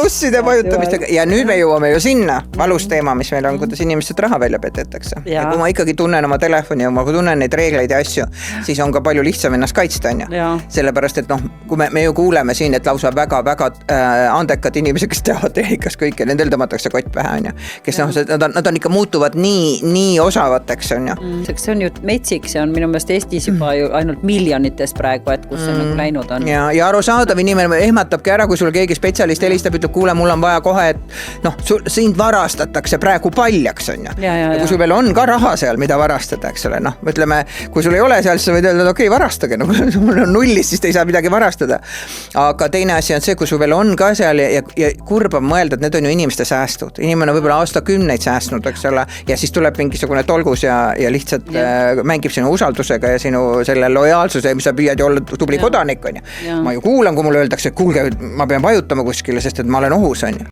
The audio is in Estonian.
plusside vajutamistega ja nüüd me jõuame ju sinna valus teema, mis meil on, kuidas inimesed raha välja petetakse. Ja kui ma ikkagi tunnen oma telefoni ja ma tunnen neid reegleid ja asju, siis on ka palju lihtsam ennast kaitsta, on ju. Sellepärast, et kui me ju kuuleme siin, et lausa väga-väga andekad inimesed, kes teavad tehnikas kõike, nendel tõmmatakse kott pähe, on ju. Kes nad on ikka muutuvad nii osavateks, on ju. See on ju metsik, see on minu meelest Eestis juba ju ainult miljonites praegu, et kus see nagu läinud on. Ja arusaadav inimene ehmatabki ära, kui sul keegi spetsialist helistab, ütleb, kuule, mul on vaja kohe, et sind varastatakse praegu paljaks, on ju. Ja kui sul veel on ka raha seal, mida varastada, eks ole, ütleme, kui sul ei ole seal, siis sa võid öelda, et okei, varastage, mul on nullis, siis te ei saa midagi varastada. Aga teine asi on see, kui sul veel on ka seal ja kurb on mõelda, et need on ju inimeste säästud. Inimene on võib-olla aastakümneid säästnud, eks ole, ja siis tuleb mingisugune tolgus ja lihtsalt mängib sinu usaldusega ja sinu selle lojaalsuse, mis sa püüad ju olla tubli kodanik, on ju. Ma ju kuulan, kui mulle öeldakse, et kuulge, ma pean vajutama kuskile, sest et ma olen ohus, on ju.